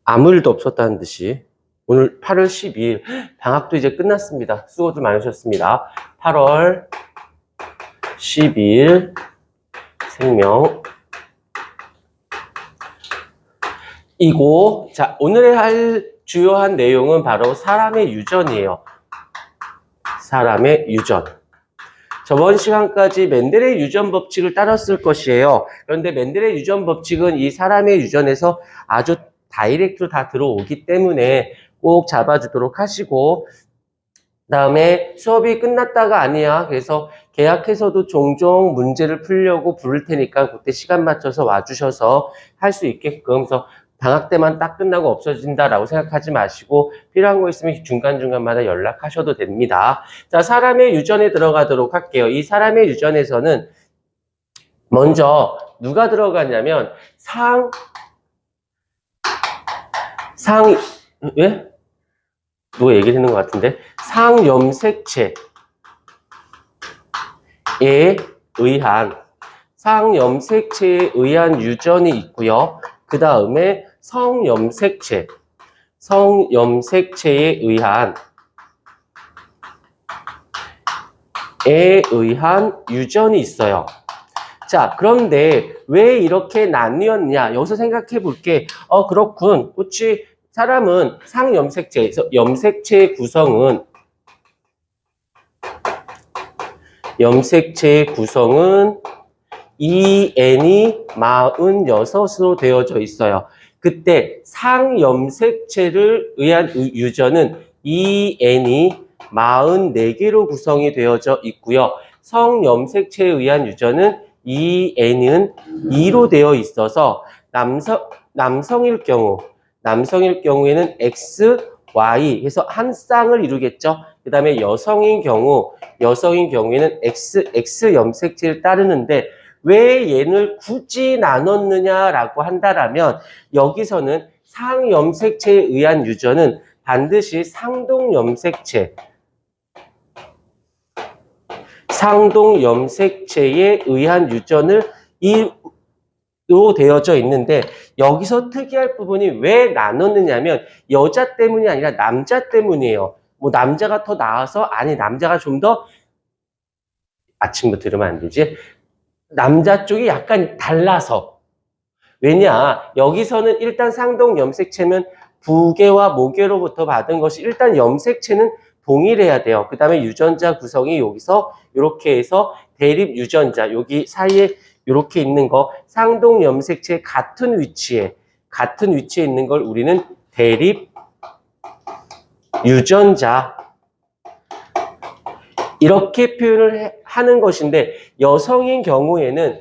아무 일도 없었다는 듯이 오늘 8월 12일 방학도 이제 끝났습니다. 수고들 많으셨습니다. 8월 12일 생명 이고 자 오늘 할 주요한 내용은 바로 사람의 유전이에요. 사람의 유전. 저번 시간까지 맨델의 유전 법칙을 따랐을 것이에요. 그런데 맨델의 유전 법칙은 이 사람의 유전에서 아주 다이렉트로 다 들어오기 때문에 꼭 잡아주도록 하시고, 다음에 수업이 끝났다가 아니야. 그래서 계약해서도 종종 문제를 풀려고 부를 테니까 그때 시간 맞춰서 와주셔서 할 수 있게끔. 그래서 방학 때만 딱 끝나고 없어진다라고 생각하지 마시고 필요한 거 있으면 중간중간마다 연락하셔도 됩니다. 자, 사람의 유전에 들어가도록 할게요. 이 사람의 유전에서는 먼저 누가 들어가냐면 왜? 누가 얘기를 했는 것 같은데 상염색체에 의한 유전이 있고요. 그 다음에 성염색체에 의한 유전이 있어요. 자, 그런데 왜 이렇게 나뉘었냐? 여기서 생각해 볼게. 그렇군. 그렇지. 사람은 상염색체에서 염색체의 구성은 EN이 46으로 되어져 있어요. 그때 상염색체를 의한 유전은 EN이 44개로 구성이 되어져 있고요. 성염색체에 의한 유전은 EN은 2로 되어 있어서 남성일 경우에는 X, Y 해서 한 쌍을 이루겠죠. 그 다음에 여성인 경우에는 X 염색체를 따르는데 왜 얘를 굳이 나눴느냐라고 한다라면 여기서는 상염색체에 의한 유전은 반드시 상동염색체에 의한 유전을 로 되어져 있는데 여기서 특이할 부분이 왜 나눴느냐면 여자 때문이 아니라 남자 때문이에요. 뭐 남자가 더 나아서 아니 남자가 좀 더 아침부터 들으면 안 되지. 남자 쪽이 약간 달라서. 왜냐? 여기서는 일단 상동 염색체면 부계와 모계로부터 받은 것이 일단 염색체는 동일해야 돼요. 그 다음에 유전자 구성이 여기서 이렇게 해서 대립 유전자 여기 사이에 이렇게 있는 거 상동 염색체 같은 위치에 있는 걸 우리는 대립 유전자 이렇게 표현을 하는 것인데 여성인 경우에는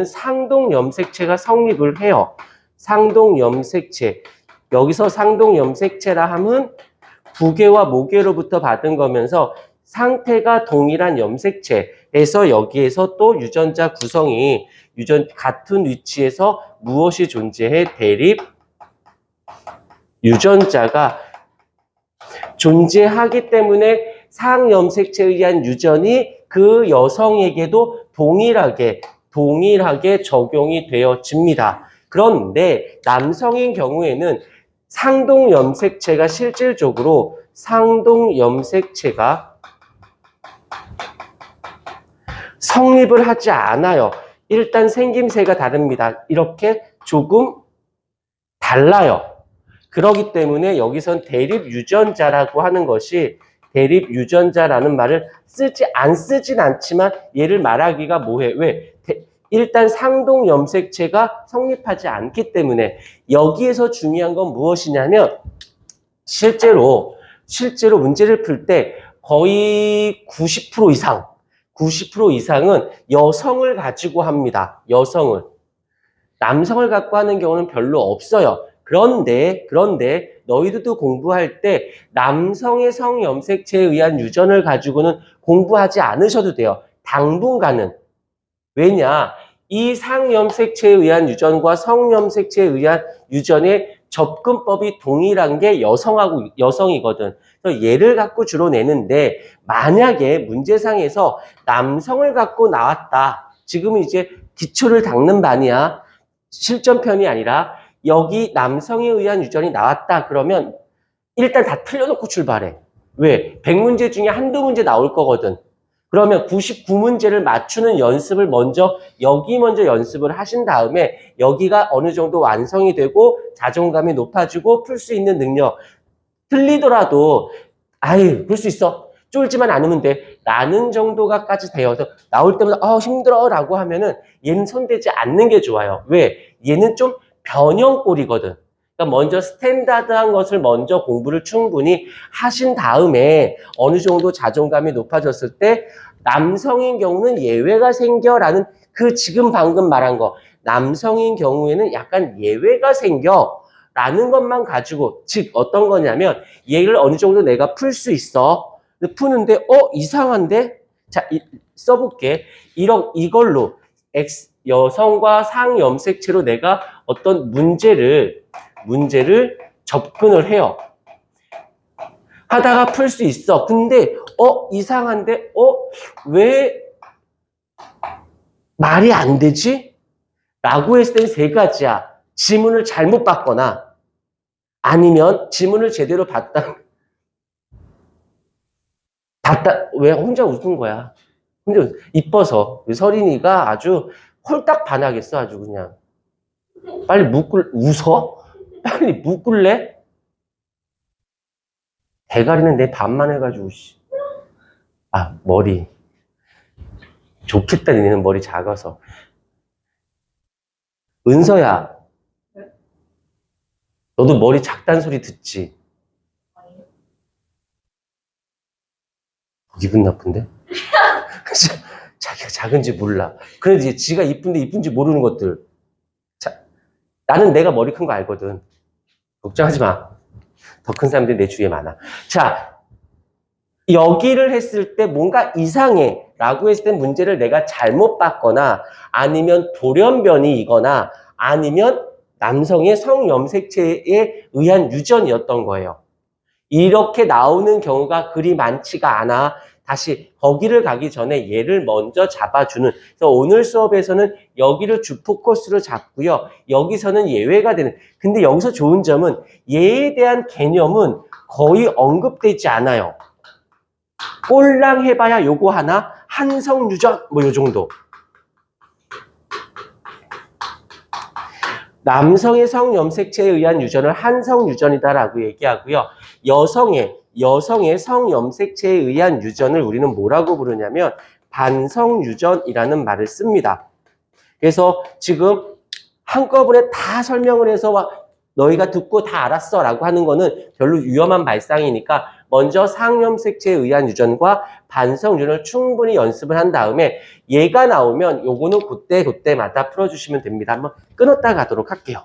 상동 염색체가 성립을 해요. 상동 염색체. 여기서 상동 염색체라 함은 부계와 모계로부터 받은 거면서 상태가 동일한 염색체에서 여기에서 또 유전자 구성이 같은 위치에서 무엇이 존재해? 대립 유전자가 존재하기 때문에 상염색체에 의한 유전이 그 여성에게도 동일하게 적용이 되어집니다. 그런데 남성인 경우에는 상동염색체가 실질적으로 성립을 하지 않아요. 일단 생김새가 다릅니다. 이렇게 조금 달라요. 그렇기 때문에 여기선 대립 유전자라고 하는 것이 대립 유전자라는 말을 쓰진 않지만 얘를 말하기가 뭐해? 왜? 일단 상동 염색체가 성립하지 않기 때문에 여기에서 중요한 건 무엇이냐면 실제로 문제를 풀 때 거의 90% 이상은 여성을 가지고 합니다. 여성을. 남성을 갖고 하는 경우는 별로 없어요. 그런데 너희들도 공부할 때 남성의 성염색체에 의한 유전을 가지고는 공부하지 않으셔도 돼요. 당분간은. 왜냐? 이 상염색체에 의한 유전과 성염색체에 의한 유전의 접근법이 동일한 게 여성이거든. 그래서 얘를 갖고 주로 내는데 만약에 문제상에서 남성을 갖고 나왔다. 지금은 이제 기초를 닦는 반이야. 실전편이 아니라 여기 남성에 의한 유전이 나왔다 그러면 일단 다 틀려놓고 출발해. 왜? 100문제 중에 한두 문제 나올 거거든. 그러면 99문제를 맞추는 연습을 여기 먼저 연습을 하신 다음에 여기가 어느 정도 완성이 되고 자존감이 높아지고 풀 수 있는 능력. 틀리더라도 아유, 그럴 수 있어. 쫄지만 않으면 돼. 라는 정도가까지 되어서 나올 때마다 힘들어 라고 하면은 얘는 손대지 않는 게 좋아요. 왜? 얘는 좀 변형꼴이거든. 그러니까 먼저 스탠다드한 것을 먼저 공부를 충분히 하신 다음에 어느 정도 자존감이 높아졌을 때 남성인 경우는 예외가 생겨라는 그 지금 방금 말한 거 남성인 경우에는 약간 예외가 생겨 라는 것만 가지고 즉 어떤 거냐면 얘를 어느 정도 내가 풀 수 있어. 푸는데 이상한데? 자, 써볼게. 이걸로 여성과 상염색체로 내가 어떤 문제를 접근을 해요. 하다가 풀 수 있어. 근데 이상한데? 왜 말이 안 되지? 라고 했을 때는 세 가지야. 지문을 잘못 봤거나 아니면 지문을 제대로 왜 혼자 웃은 거야? 혼자 이뻐서. 서린이가 아주 홀딱 반하겠어, 아주 그냥. 빨리 웃어? 빨리 묶을래? 대가리는 내 반만 해가지고, 씨. 머리. 좋겠다, 니네는 머리 작아서. 은서야. 너도 머리 작단 소리 듣지? 기분 나쁜데? 자기가 작은지 몰라. 그래도 지가 이쁜데 이쁜지 모르는 것들. 나는 내가 머리 큰 거 알거든. 걱정하지 마. 더 큰 사람들이 내 주위에 많아. 자, 여기를 했을 때 뭔가 이상해 라고 했을 때 문제를 내가 잘못 봤거나 아니면 돌연변이이거나 아니면 남성의 성염색체에 의한 유전이었던 거예요. 이렇게 나오는 경우가 그리 많지가 않아. 다시 거기를 가기 전에 얘를 먼저 잡아주는. 그래서 오늘 수업에서는 여기를 주 포커스로 잡고요. 여기서는 예외가 되는. 근데 여기서 좋은 점은 얘에 대한 개념은 거의 언급되지 않아요. 꼴랑 해봐야 요거 하나, 한성유전 뭐 요 정도. 남성의 성염색체에 의한 유전을 한성유전이다라고 얘기하고요. 여성의 성염색체에 의한 유전을 우리는 뭐라고 부르냐면 반성유전이라는 말을 씁니다. 그래서 지금 한꺼번에 다 설명을 해서 너희가 듣고 다 알았어 라고 하는 거는 별로 위험한 발상이니까 먼저 상염색체에 의한 유전과 반성유전을 충분히 연습을 한 다음에 얘가 나오면 요거는 그때마다 풀어주시면 됩니다. 한번 끊었다 가도록 할게요.